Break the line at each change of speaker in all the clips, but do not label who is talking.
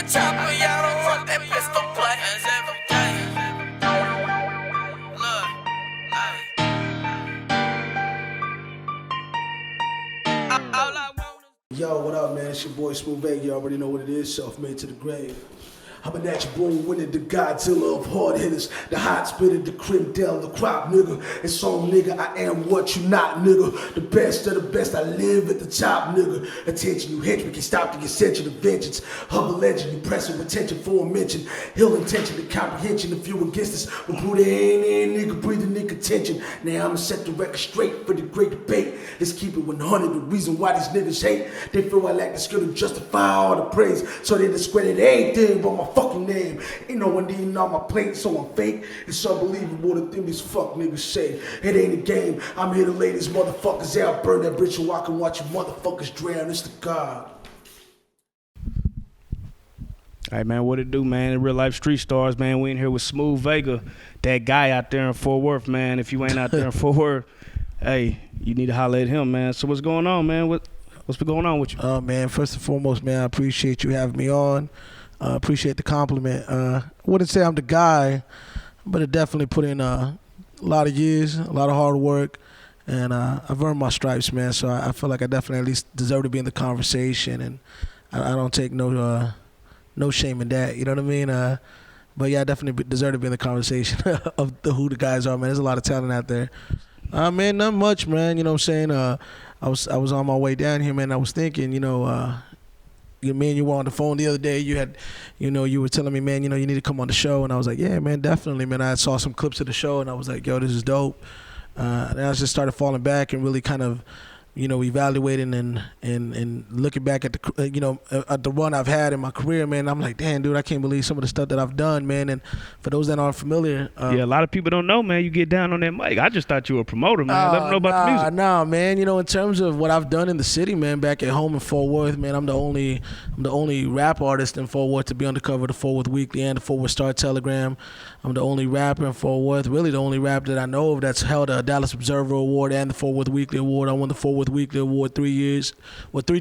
chopper, y'all don't want that pistol play. That's everything. Look, all I want is.
Yo, what up, man? It's your boy SmoothVega. You already know what it is. Self-made to the grave. I'm a natural born winner, the Godzilla of hard hitters, the hot spitter, the crim del, the crop nigga. It's on nigga, I am what you not nigga. The best of the best, I live at the top nigga. Attention, you hench, we can stop the ascension of vengeance. Humble legend, you pressing attention for a mention. Ill intention, the comprehension, if you against us. But Buddha ain't in nigga, breathing nigga tension. Now I'ma set the record straight for the great debate. Let's keep it 100, the reason why these niggas hate. They feel I lack the skill to justify all the praise. So they discredit anything but my fucking name. Ain't no one eating on my plate, so I'm fake. It's unbelievable the thing these fuck niggas say. It ain't a game. I'm here to lay these motherfuckers out. Burn that bridge so I can watch you motherfuckers drown. It's the God.
All right, man, what it do, man? Real life street stars, man. We in here with SmoothVega, that guy out there in Fort Worth, man. If you ain't out there in Fort Worth, hey, you need to holler at him, man. So what's going on, man? What's been going on with you?
Oh, man, first and foremost, man, I appreciate you having me on. Appreciate the compliment. I wouldn't say I'm the guy, but I definitely put in a lot of years, a lot of hard work, and I've earned my stripes, man. So I feel like I definitely at least deserve to be in the conversation, and I don't take no shame in that. You know what I mean? But yeah, I definitely deserve to be in the conversation of who the guys are, man. There's a lot of talent out there. Man, not much, man. You know what I'm saying? I was on my way down here, man. I was thinking, me and you were on the phone the other day. You were telling me, man, you need to come on the show, and I was like, yeah, man, definitely, man. I saw some clips of the show, and I was like, yo, this is dope. And I just started falling back and really kind of, evaluating and looking back at the, at the run I've had in my career, man. I'm like, damn, dude, I can't believe some of the stuff that I've done, man. And for those that aren't familiar,
yeah, a lot of people don't know, man. You get down on that mic. I just thought you were a promoter, man. Let them know about the music.
Nah, man. In terms of what I've done in the city, man, back at home in Fort Worth, man, I'm the only rap artist in Fort Worth to be on the cover of the Fort Worth Weekly and the Fort Worth Star Telegram. I'm the only rapper in Fort Worth, really the only rapper that I know of that's held a Dallas Observer Award and the Fort Worth Weekly Award. I won the Fort Worth Weekly Award 3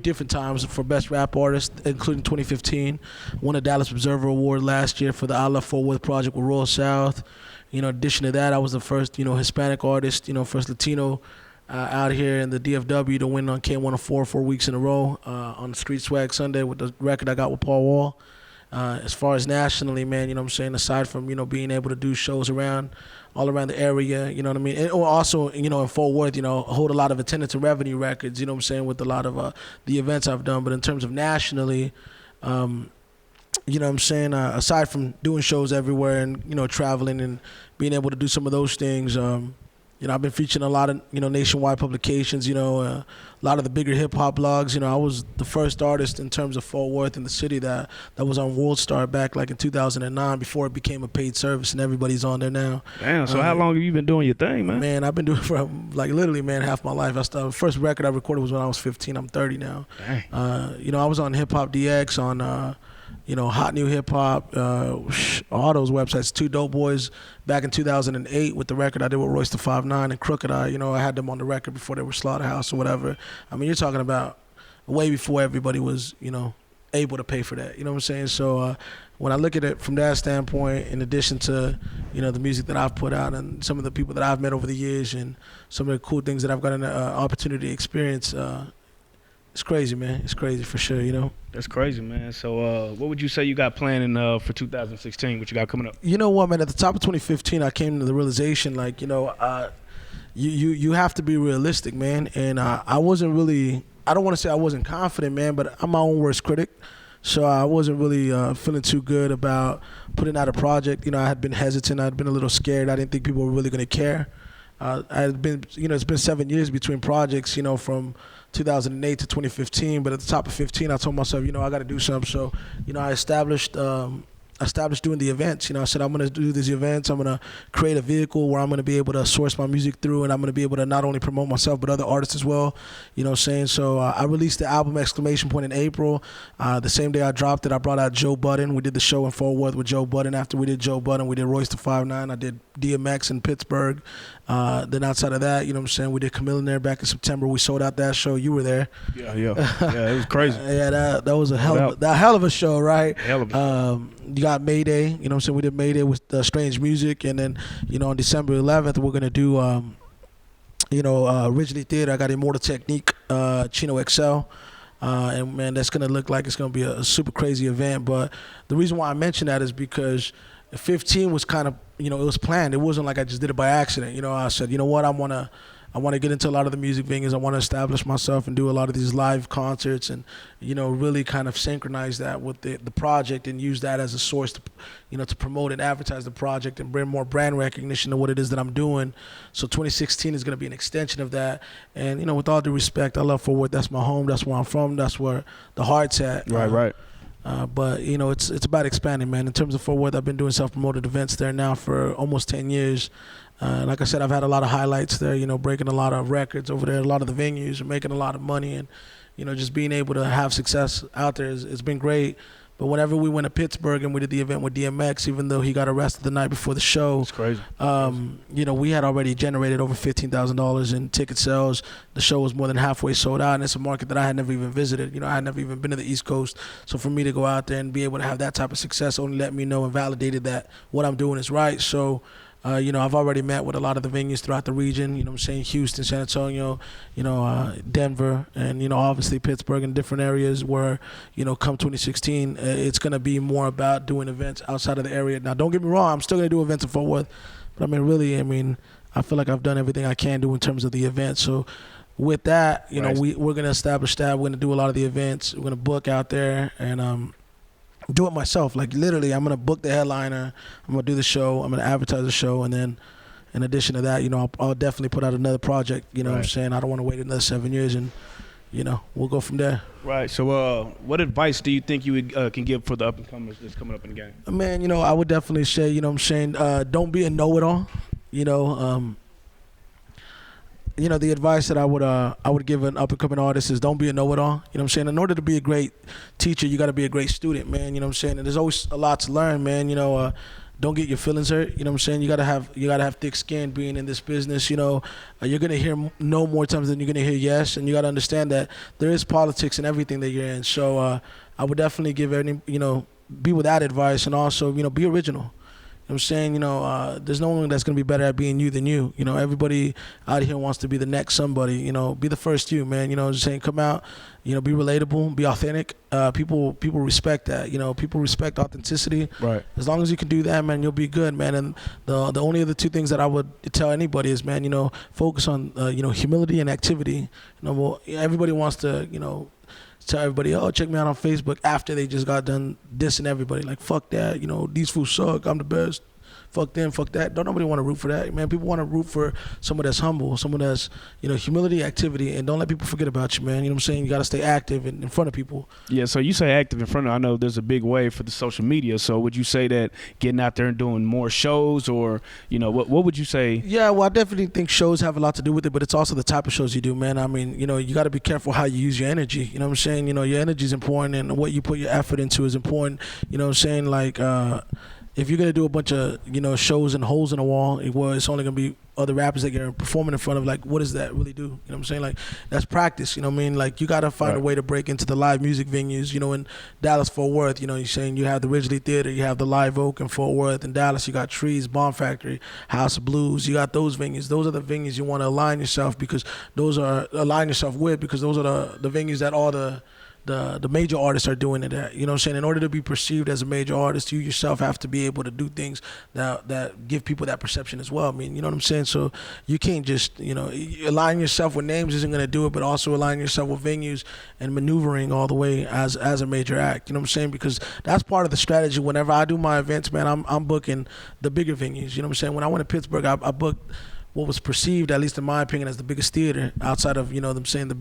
different times for Best Rap Artist, including 2015. Won a Dallas Observer Award last year for the I Love Fort Worth project with Royal South. In addition to that, I was the first, Hispanic artist, first Latino out here in the DFW to win on K104 4 weeks in a row on the Street Swag Sunday with the record I got with Paul Wall. As far as nationally, man, aside from, being able to do shows all around the area, you know what I mean? And also, in Fort Worth, hold a lot of attendance and revenue records, with a lot of the events I've done. But in terms of nationally, aside from doing shows everywhere and, traveling and being able to do some of those things, I've been featuring a lot of, nationwide publications, a lot of the bigger hip-hop blogs. I was the first artist in terms of Fort Worth in the city that was on World Star back like in 2009 before it became a paid service, and everybody's on there now.
Damn, so how long have you been doing your thing, man?
Man, I've been doing it for literally, man, half my life. The first record I recorded was when I was 15. I'm 30 now.
Dang.
I was on Hip Hop DX, on Hot New Hip Hop, all those websites. Two Dope Boys back in 2008 with the record I did with Royce the 5'9" and Crooked Eye. I had them on the record before they were Slaughterhouse or whatever. I mean, you're talking about way before everybody was, able to pay for that. You know what I'm saying? So when I look at it from that standpoint, in addition to, the music that I've put out and some of the people that I've met over the years and some of the cool things that I've gotten an opportunity to experience, it's crazy, man. It's crazy for sure,
That's crazy, man. So what would you say you got planning for 2016? What you got coming up?
You know what, man? At the top of 2015, I came to the realization, like, you have to be realistic, man. And I wasn't really, I don't want to say I wasn't confident, man, but I'm my own worst critic. So I wasn't really feeling too good about putting out a project. I had been hesitant. I'd been a little scared. I didn't think people were really going to care. I had been, it's been 7 years between projects, from 2008 to 2015, but at the top of 15, I told myself, I got to do something. So, I established a established doing the events. I said I'm going to do these events. I'm going to create a vehicle where I'm going to be able to source my music through, and I'm going to be able to not only promote myself but other artists as well. So I released the album Exclamation Point in April. The same day I dropped it, I brought out Joe Budden. We did the show in Fort Worth with Joe Budden. After we did Joe Budden, we did Royce the 5'9". I did DMX in Pittsburgh. Then outside of that, we did Chamillionaire back in September. We sold out that show. You were there.
Yeah, it was crazy.
Yeah, that was a hell of a show, right?
Hell of a show.
You got Mayday. We did Mayday with Strange Music, and then on December 11th we're gonna do Originally Theater. I got Immortal Technique, Chino XL. And man, that's gonna look like it's gonna be a super crazy event. But the reason why I mention that is because 15 was kind of, it was planned. It wasn't like I just did it by accident. I said, you know what, I want to get into a lot of the music venues. I want to establish myself and do a lot of these live concerts, and really kind of synchronize that with the project and use that as a source to to promote and advertise the project and bring more brand recognition to what it is that I'm doing. So 2016 is going to be an extension of that. And with all due respect, I love Fort Worth. That's my home. That's where I'm from. That's where the heart's at.
Right.
But it's about expanding, man. In terms of Fort Worth, I've been doing self-promoted events there now for almost 10 years. Like I said, I've had a lot of highlights there, breaking a lot of records over there, a lot of the venues, and making a lot of money, and just being able to have success out there it's been great. But whenever we went to Pittsburgh and we did the event with DMX, even though he got arrested the night before the show,
it's crazy.
We had already generated over $15,000 in ticket sales. The show was more than halfway sold out, and it's a market that I had never even visited. I had never even been to the East Coast. So for me to go out there and be able to have that type of success only let me know and validated that what I'm doing is right. So I've already met with a lot of the venues throughout the region, Houston, San Antonio, Denver, and, obviously Pittsburgh and different areas where, come 2016, it's going to be more about doing events outside of the area. Now, don't get me wrong, I'm still going to do events in Fort Worth, but I feel like I've done everything I can do in terms of the events. So with that, we're going to establish that. We're going to do a lot of the events. We're going to book out there and, do it myself. Like literally, I'm gonna book the headliner. I'm gonna do the show. I'm gonna advertise the show, and then, in addition to that, I'll definitely put out another project. What I'm saying? I don't want to wait another 7 years, and we'll go from there.
Right. So, what advice do you think you would, can give for the up and comers that's coming up in the game?
Man, I would definitely say, don't be a know-it-all. The advice that I would give an up-and-coming artist is don't be a know-it-all. In order to be a great teacher, you got to be a great student, man. And there's always a lot to learn, man. Don't get your feelings hurt. You gotta have thick skin being in this business. You're gonna hear no more times than you're gonna hear yes, and you gotta understand that there is politics in everything that you're in. So I would definitely give be with that advice, and also be original. There's no one that's going to be better at being you than you. Everybody out here wants to be the next somebody. Be the first you, man. Just saying, come out, be relatable, be authentic. People respect that. People respect authenticity.
Right.
As long as you can do that, man, you'll be good, man. And the only other two things that I would tell anybody is, man, focus on, humility and activity. Everybody wants to, tell everybody, oh, check me out on Facebook after they just got done dissing everybody. Like, fuck that. These fools suck. I'm the best. Fuck them, fuck that. Don't nobody want to root for that, man. People want to root for someone that's humble, someone that's, humility, activity, and don't let people forget about you, man. You got to stay active in front of people.
Yeah, so you say active in front of, I know there's a big wave for the social media. So would you say that getting out there and doing more shows, or, what would you say?
Yeah, well, I definitely think shows have a lot to do with it, but it's also the type of shows you do, man. You got to be careful how you use your energy. Your energy is important, and what you put your effort into is important. Like, if you're gonna do a bunch of shows and holes in the wall, well, it's only gonna be other rappers that you're performing in front of. Like, what does that really do? Like, that's practice. Like, you gotta find a way to break into the live music venues. In Dallas, Fort Worth, you're saying you have the Ridgely Theater, you have the Live Oak in Fort Worth. In Dallas, you got Trees, Bomb Factory, House of Blues. You got those venues. Those are the venues you want to align yourself with, because those are the venues that all the major artists are doing it at. In order to be perceived as a major artist, you yourself have to be able to do things that give people that perception as well. So you can't just, align yourself with names isn't going to do it, but also align yourself with venues and maneuvering all the way as a major act. Because that's part of the strategy. Whenever I do my events, man, I'm booking the bigger venues. When I went to Pittsburgh, I booked what was perceived, at least in my opinion, as the biggest theater outside of, you know what I'm saying, the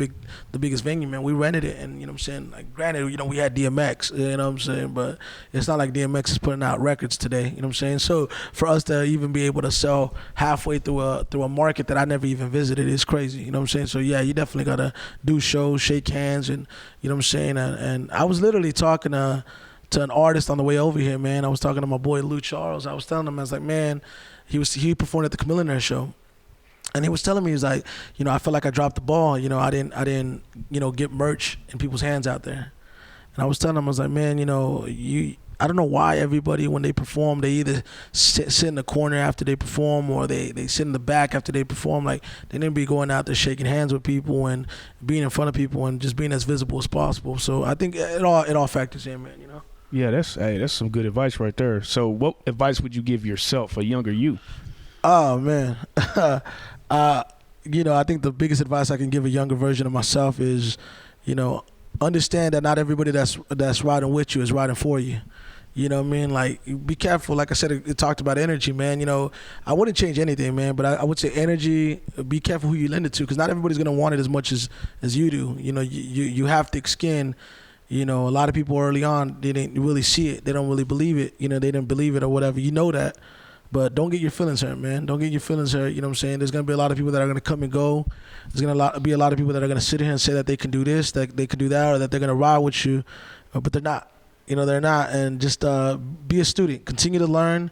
biggest venue, man. We rented it, and, you know what I'm saying, like, granted, you know, we had DMX, you know what I'm saying, but it's not like DMX is putting out records today, you know what I'm saying? So for us to even be able to sell halfway through a market that I never even visited is crazy, you know what I'm saying? So yeah, you definitely gotta do shows, shake hands, and, you know what I'm saying, and I was literally talking to an artist on the way over here, man. I was talking to my boy Lou Charles. I was telling him, I was like, man, he performed at the Chamillionaire show. And he was telling me, he's like, you know, I feel like I dropped the ball. You know, I didn't, you know, get merch in people's hands out there. And I was telling him, I was like, man, you know, I don't know why everybody, when they perform, they either sit in the corner after they perform, or they sit in the back after they perform. Like, they didn't be going out there shaking hands with people and being in front of people and just being as visible as possible. So I think it all factors in, man, you know?
Yeah, that's some good advice right there. So what advice would you give yourself, a younger you?
Oh, man. You know, I think the biggest advice I can give a younger version of myself is, you know, understand that not everybody that's riding with you is riding for you. You know what I mean? Like, be careful. Like I said, it talked about energy, man. You know, I wouldn't change anything, man, but I would say energy, be careful who you lend it to, because not everybody's going to want it as much as you do. You know, you have thick skin. You know, a lot of people early on, they didn't really see it. They don't really believe it. You know, they didn't believe it or whatever. You know that. But don't get your feelings hurt, man. Don't get your feelings hurt. You know what I'm saying? There's going to be a lot of people that are going to come and go. There's going to be a lot of people that are going to sit here and say that they can do this, that they can do that, or that they're going to ride with you. But they're not. You know, they're not. And just be a student. Continue to learn.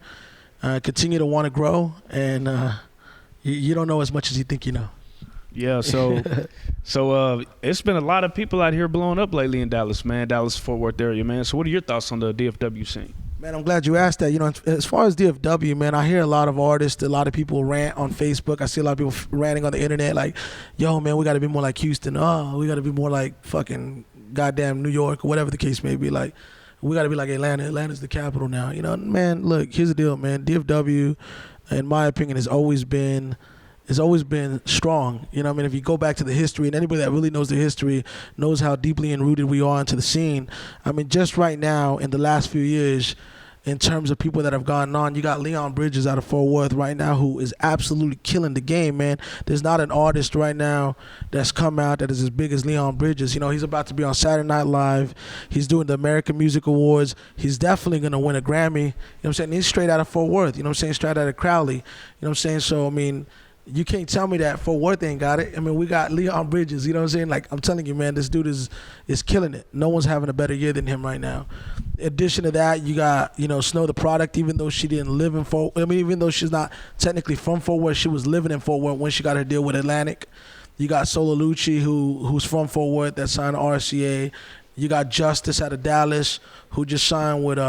Continue to want to grow. And you don't know as much as you think you know.
Yeah, so it's been a lot of people out here blowing up lately in Dallas, man. Dallas-Fort Worth area, man. So what are your thoughts on the DFW scene?
Man, I'm glad you asked that. You know, as far as DFW, man, I hear a lot of artists, a lot of people rant on Facebook. I see a lot of people ranting on the internet like, yo, man, we got to be more like Houston. Oh, we got to be more like fucking goddamn New York, or whatever the case may be. Like, we got to be like Atlanta. Atlanta's the capital now. You know, man, look, here's the deal, man. DFW, in my opinion, has always been strong. You know what I mean? If you go back to the history, and anybody that really knows the history knows how deeply enrooted we are into the scene. I mean, just right now, in the last few years, in terms of people that have gone on, you got Leon Bridges out of Fort Worth right now, who is absolutely killing the game, man. There's not an artist right now that's come out that is as big as Leon Bridges. You know, he's about to be on Saturday Night Live. He's doing the American Music Awards. He's definitely going to win a Grammy. You know what I'm saying? He's straight out of Fort Worth. You know what I'm saying? Straight out of Crowley. You know what I'm saying? So, I mean, you can't tell me that Fort Worth ain't got it. I mean, we got Leon Bridges, you know what I'm saying? Like, I'm telling you, man, this dude is killing it. No one's having a better year than him right now. In addition to that, you got, you know, Snow the Product, even though she didn't live in Fort Worth. I mean, even though she's not technically from Fort Worth, she was living in Fort Worth when she got her deal with Atlantic. You got Solo Lucci, who's from Fort Worth, that signed to RCA. You got Justice out of Dallas, who just signed with,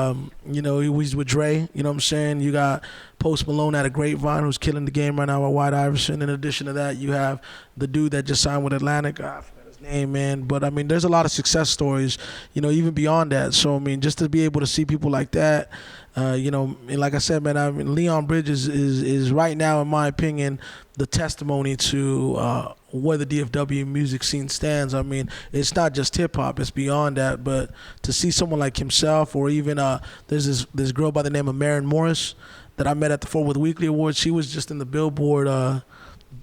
you know, he's with Dre. You know what I'm saying? You got Post Malone out of Grapevine, who's killing the game right now with White Iverson. In addition to that, you have the dude that just signed with Atlantic. I forgot his name, man. But, I mean, there's a lot of success stories, you know, even beyond that. So, I mean, just to be able to see people like that, you know, and like I said, man, I mean, Leon Bridges is right now, in my opinion, the testimony to where the DFW music scene stands. I mean, it's not just hip hop; it's beyond that. But to see someone like himself, or even there's this girl by the name of Maren Morris that I met at the Fort Worth Weekly Awards. She was just in the Billboard,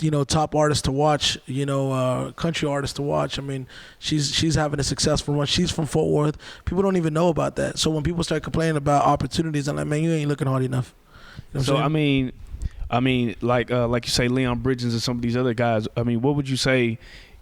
you know, top artist to watch, you know, country artist to watch. I mean, she's having a successful run. She's from Fort Worth. People don't even know about that. So when people start complaining about opportunities, I'm like, man, you ain't looking hard enough. You know
so I mean, like you say, Leon Bridges and some of these other guys. I mean, what would you say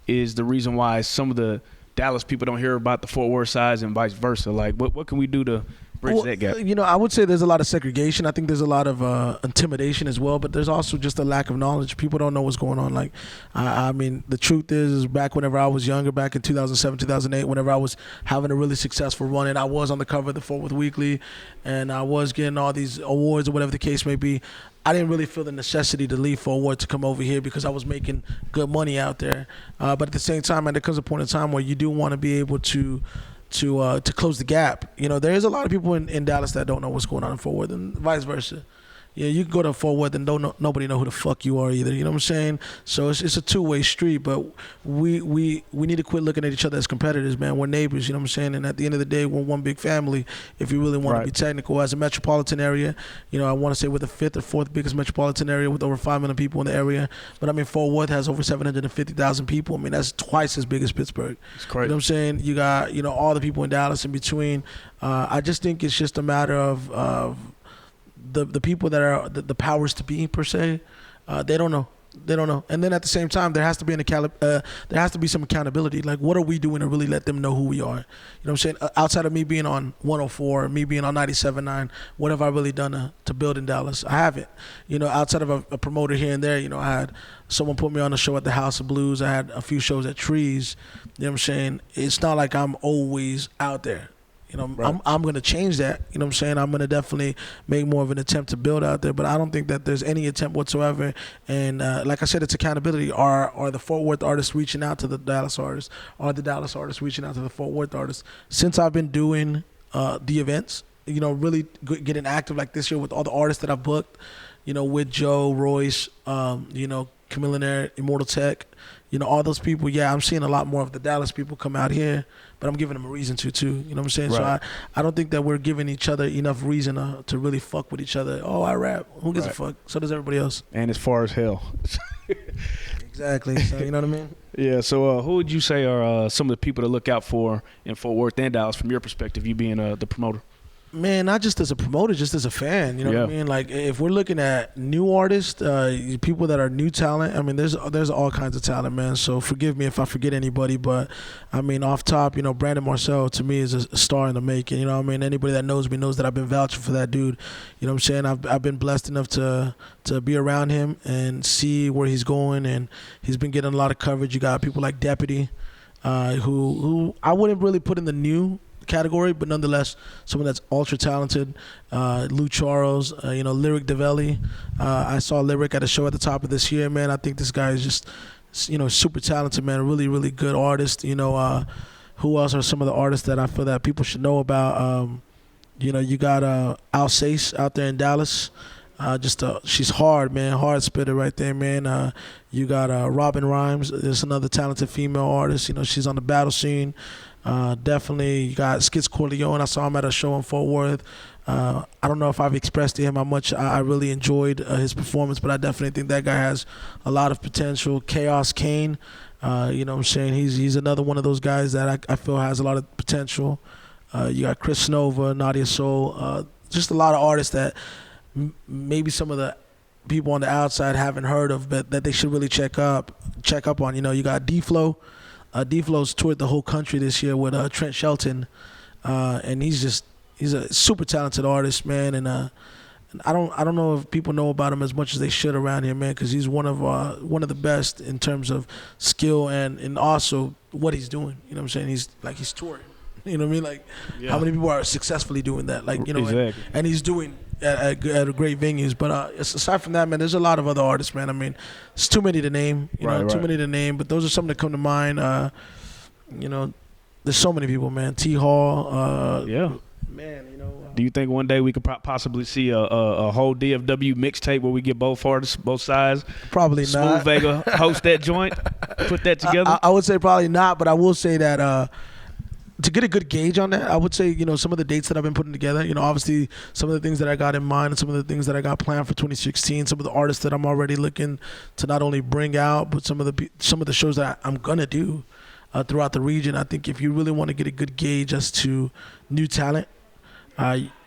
is the reason why some of the Dallas people don't hear about the Fort Worth sides and vice versa? Like, what can we do to bridge that gap?
You know, I would say there's a lot of segregation. I think there's a lot of intimidation as well, but there's also just a lack of knowledge. People don't know what's going on. Like, I mean, the truth is back whenever I was younger, back in 2007, 2008, whenever I was having a really successful run, and I was on the cover of the Fort Worth Weekly, and I was getting all these awards or whatever the case may be, I didn't really feel the necessity to leave Fort Worth to come over here because I was making good money out there. But at the same time, man, there comes a point in time where you do want to be able to close the gap. You know, there is a lot of people in Dallas that don't know what's going on in Fort Worth, and vice versa. you can go to Fort Worth and nobody know who the fuck you are either. You know what I'm saying? So it's a two-way street. But we need to quit looking at each other as competitors, man. We're neighbors. You know what I'm saying? And at the end of the day, we're one big family. If you really want to be technical, as a metropolitan area, you know, I want to say we're the 5th or 4th biggest metropolitan area with over 5 million people in the area. But I mean, Fort Worth has over 750,000 people. I mean, that's twice as big as Pittsburgh.
It's crazy.
You know what I'm saying? You got, you know, all the people in Dallas in between. I just think it's just a matter of the people that are the powers to be per se. They don't know. They don't know. And then at the same time, there has to be some accountability. Like, what are we doing to really let them know who we are? You know what I'm saying? Outside of me being on 104, me being on 97.9, what have I really done to build in Dallas? I haven't. You know, outside of a promoter here and there, you know, I had someone put me on a show at the House of Blues. I had a few shows at Trees. You know what I'm saying? It's not like I'm always out there. You know, I'm going to change that. You know what I'm saying? I'm going to definitely make more of an attempt to build out there, but I don't think that there's any attempt whatsoever. And like I said, it's accountability. Are the Fort Worth artists reaching out to the Dallas artists? Are the Dallas artists reaching out to the Fort Worth artists? Since I've been doing the events, you know, really getting active like this year with all the artists that I've booked, you know, with Joe, Royce, you know, Chamillionaire, Immortal Tech, you know, all those people. Yeah, I'm seeing a lot more of the Dallas people come out here, but I'm giving them a reason to too. You know what I'm saying?
Right.
So I don't think that we're giving each other enough reason to really fuck with each other. Oh, I rap. Who gives a fuck? So does everybody else.
And as far as hell.
Exactly. So you know what I mean?
Yeah. So who would you say are some of the people to look out for in Fort Worth and Dallas from your perspective, you being the promoter?
Man, not just as a promoter, just as a fan. You know what I mean? Like, if we're looking at new artists, people that are new talent, I mean, there's all kinds of talent, man. So forgive me if I forget anybody, but I mean, off top, you know, Brandon Marcel to me is a star in the making. You know what I mean? Anybody that knows me knows that I've been vouching for that dude. You know what I'm saying? I've been blessed enough to be around him and see where he's going, and he's been getting a lot of coverage. You got people like Deputy, who I wouldn't really put in the new category, but nonetheless, someone that's ultra talented. Lou Charles, you know, Lyric DeVelli. I saw Lyric at a show at the top of this year, man. I think this guy is just, you know, super talented, man. Really, really good artist. You know, who else are some of the artists that I feel that people should know about? You know, you got Alsace out there in Dallas. She's hard, man. Hard spitter right there, man. You got Robin Rhymes. There's another talented female artist. You know, she's on the battle scene. Definitely, you got Skits Corleone. I saw him at a show in Fort Worth. I don't know if I've expressed to him how much I really enjoyed his performance, but I definitely think that guy has a lot of potential. Chaos Kane, you know what I'm saying? He's another one of those guys that I feel has a lot of potential. You got Chris Nova, Nadia Soul, just a lot of artists that maybe some of the people on the outside haven't heard of, but that they should really check up on. You know, you got D-Flow. D-Flow's toured the whole country this year with Trent Shelton, and he's a super talented artist, man. And I don't know if people know about him as much as they should around here, man, because he's one of the best in terms of skill and also what he's doing. You know what I'm saying? He's touring. You know what I mean? Like, how many people are successfully doing that? Like, you know,
exactly.
and he's doing at great venues. But aside from that, man, there's a lot of other artists, man. I mean, it's too many to name. You know, too many to name. But those are some that come to mind. You know, there's so many people, man. T Hall. Man, you know.
Do you think one day we could possibly see a whole DFW mixtape where we get both artists, both sides?
Probably not.
SmoothVega host that joint, put that together.
I would say probably not, but I will say that. To get a good gauge on that, I would say, you know, some of the dates that I've been putting together, you know, obviously some of the things that I got in mind and some of the things that I got planned for 2016, some of the artists that I'm already looking to not only bring out, but some of the shows that I'm going to do throughout the region. I think if you really want to get a good gauge as to new talent,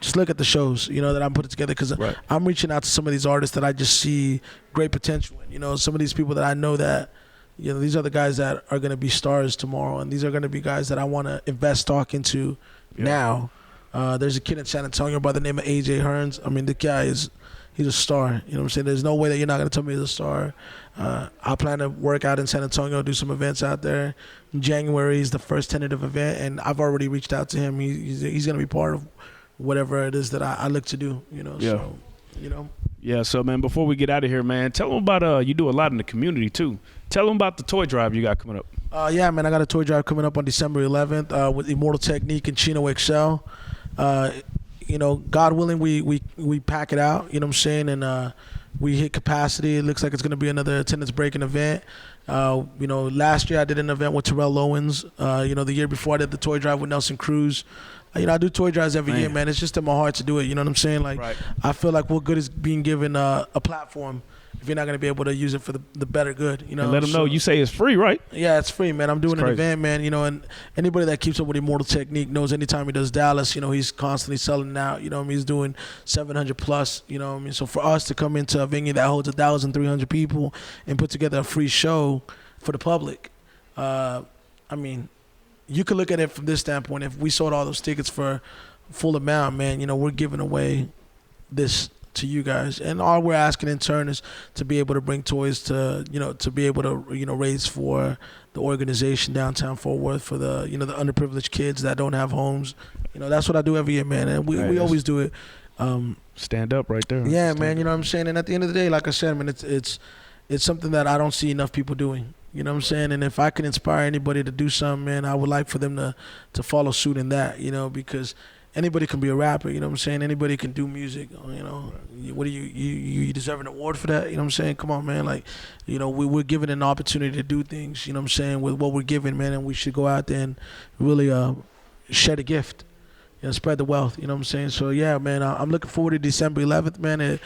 just look at the shows, you know, that I'm putting together, because I'm reaching out to some of these artists that I just see great potential in. You know, some of these people that I know that, you know, these are the guys that are going to be stars tomorrow, and these are going to be guys that I want to invest stock into now. There's a kid in San Antonio by the name of AJ Hearns. I mean, the guy he's a star. You know what I'm saying? There's no way that you're not going to tell me he's a star. I plan to work out in San Antonio, do some events out there. In January is the first tentative event, and I've already reached out to him. He's going to be part of whatever it is that I look to do, you know.
Yeah.
So, you know.
Yeah, so, man, before we get out of here, man, tell them about, you do a lot in the community, too. Tell them about the toy drive you got coming up.
Yeah, man, I got a toy drive coming up on December 11th with Immortal Technique and Chino XL. God willing, we pack it out. You know what I'm saying? And we hit capacity. It looks like it's going to be another attendance breaking event. Last year I did an event with Terrell Owens. The year before I did the toy drive with Nelson Cruz. I do toy drives every year, man. It's just in my heart to do it. You know what I'm saying? Like,
right.
I feel like what good is being given a platform if you're not going to be able to use it for the better good,
And let them know. You say it's free, right?
Yeah, it's free, man. I'm doing an event, man, and anybody that keeps up with Immortal Technique knows anytime he does Dallas, he's constantly selling out, he's doing 700 plus, So for us to come into a venue that holds 1,300 people and put together a free show for the public, you could look at it from this standpoint. If we sold all those tickets for full amount, man, we're giving away this to you guys, and all we're asking in turn is to be able to bring toys to to be able to raise for the organization downtown Fort Worth for the the underprivileged kids that don't have homes. That's what I do every year, man, and we always do it.
Stand up right there.
Yeah, man, you know what I'm saying. And at the end of the day, like I said, man, it's something that I don't see enough people doing. You know what I'm saying? And if I can inspire anybody to do something, man, I would like for them to follow suit in that, because anybody can be a rapper, you know what I'm saying? Anybody can do music, What do you deserve an award for that? You know what I'm saying? Come on, man. Like, we're given an opportunity to do things, you know what I'm saying, with what we're given, man, and we should go out there and really shed a gift. Spread the wealth, you know what I'm saying? So, yeah, man, I'm looking forward to December 11th, man.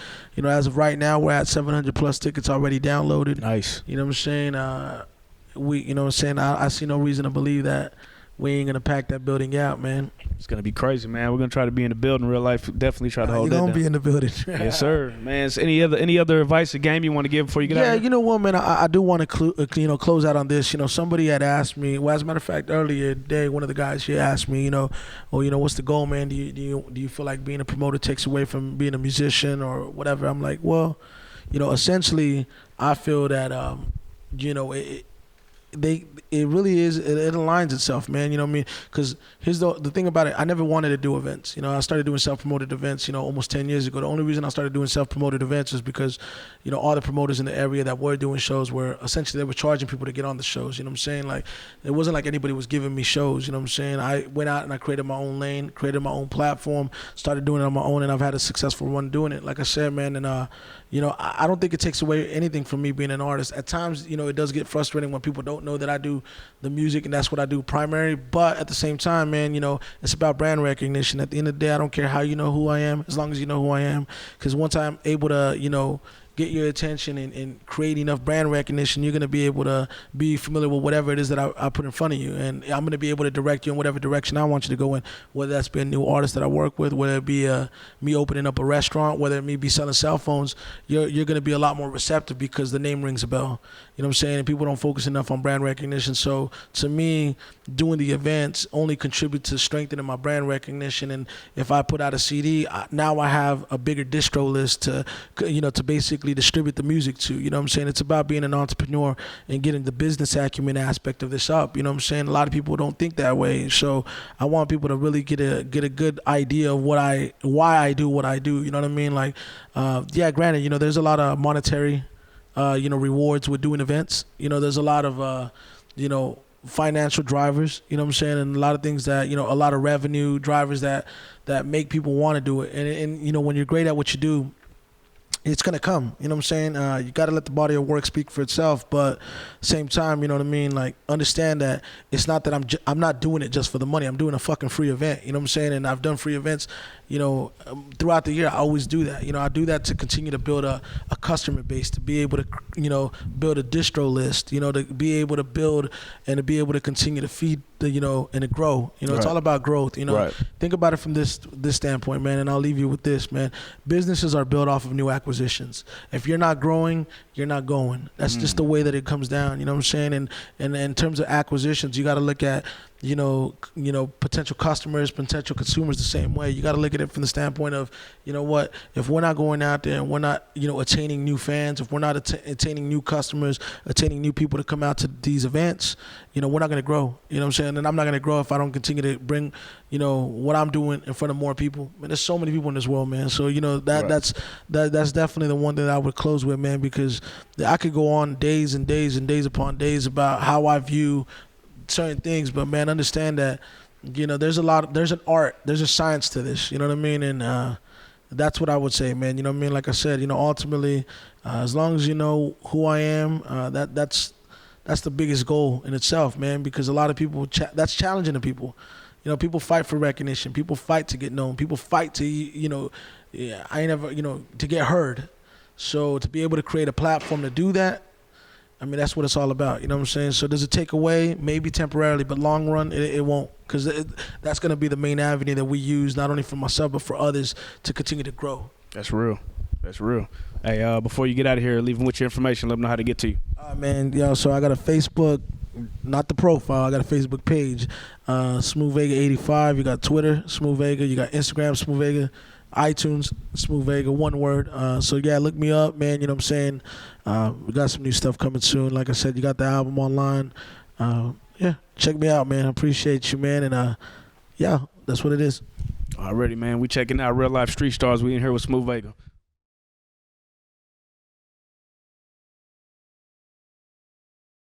As of right now, we're at 700 plus tickets already downloaded.
Nice.
You know what I'm saying? I see no reason to believe that we ain't going to pack that building out, man.
It's going to be crazy, man. We're going to try to be in the building. Real life, definitely try to hold it down.
You're going to be in the building.
Yes, sir. Man, any other advice or game you want to give before you get out?
Yeah, you know what, man? I do want to close out on this. Somebody had asked me, well, as a matter of fact, earlier today, one of the guys here asked me, what's the goal, man? Do you feel like being a promoter takes away from being a musician or whatever? I'm like, well, essentially, I feel that, it really is, it aligns itself, man, you know what I mean? Because here's the thing about it, I never wanted to do events. I started doing self-promoted events, almost 10 years ago. The only reason I started doing self-promoted events is because, all the promoters in the area that were doing shows were, essentially, they were charging people to get on the shows, you know what I'm saying? Like, it wasn't like anybody was giving me shows, you know what I'm saying? I went out and I created my own lane, created my own platform, started doing it on my own, and I've had a successful run doing it, like I said, man, and, I don't think it takes away anything from me being an artist. At times, it does get frustrating when people don't know that I do the music and that's what I do primary. But at the same time, man, it's about brand recognition. At the end of the day, I don't care how you know who I am, as long as you know who I am. Because once I'm able to, get your attention and create enough brand recognition, you're going to be able to be familiar with whatever it is that I put in front of you. And I'm going to be able to direct you in whatever direction I want you to go in, whether that's be a new artist that I work with, whether it be me opening up a restaurant, whether it be selling cell phones. You're going to be a lot more receptive because the name rings a bell. You know what I'm saying? And people don't focus enough on brand recognition. So to me, doing the events only contribute to strengthening my brand recognition. And if I put out a CD, now I have a bigger distro list to basically distribute the music to. You know what I'm saying? It's about being an entrepreneur and getting the business acumen aspect of this up. You know what I'm saying? A lot of people don't think that way. So I want people to really get a good idea of why I do what I do. You know what I mean? Like, granted, there's a lot of monetary rewards with doing events. There's a lot of, financial drivers, you know what I'm saying? And a lot of things that, a lot of revenue drivers that make people want to do it. And when you're great at what you do, it's going to come, you know what I'm saying? You got to let the body of work speak for itself, but same time, you know what I mean? Like, understand that it's not that I'm not doing it just for the money. I'm doing a fucking free event, you know what I'm saying? And I've done free events, throughout the year. I always do that. I do that to continue to build a customer base, to be able to, build a distro list, to be able to build and to be able to continue to feed the, and to grow. It's all about growth,
Right.
Think about it from this standpoint, man, and I'll leave you with this, man. Businesses are built off of new acquisitions. If you're not growing, you're not going. That's just the way that it comes down, you know what I'm saying? And in terms of acquisitions, you got to look at, potential customers, potential consumers the same way. You got to look at it from the standpoint of, if we're not going out there and we're not, attaining new fans, if we're not attaining new customers, attaining new people to come out to these events, we're not going to grow. You know what I'm saying? And I'm not going to grow if I don't continue to bring, what I'm doing in front of more people. Man, there's so many people in this world, man. So, that's definitely the one that I would close with, man, because I could go on days and days and days upon days about how I view certain things, but man, understand that you know, there's an art, there's a science to this, you know what I mean? And that's what I would say, man. You know what I mean? Like I said, you know, ultimately, as long as you know who I am, that's the biggest goal in itself, man, because a lot of people, that's challenging to people. You know, people fight for recognition. People fight to get known. People fight to, you know, I ain't ever, you know, to get heard. So to be able to create a platform to do that, I mean, that's what it's all about. You know what I'm saying? So does it take away? Maybe temporarily, but long run, it won't, because that's going to be the main avenue that we use, not only for myself, but for others to continue to grow.
That's real. That's real. Hey, before you get out of here, leave them with your information. Let them know how to get to you.
Man, yo, so I got a Facebook, not the profile, I got a Facebook page, SmoothVega85. You got Twitter, SmoothVega. You got Instagram, SmoothVega. iTunes, SmoothVega, one word. So yeah, look me up, man. You know what I'm saying? We got some new stuff coming soon. Like I said, you got the album online. Yeah, check me out, man. I appreciate you, man. And yeah, that's what it is.
Already, man. We checking out Real Life Street Stars. We in here with SmoothVega.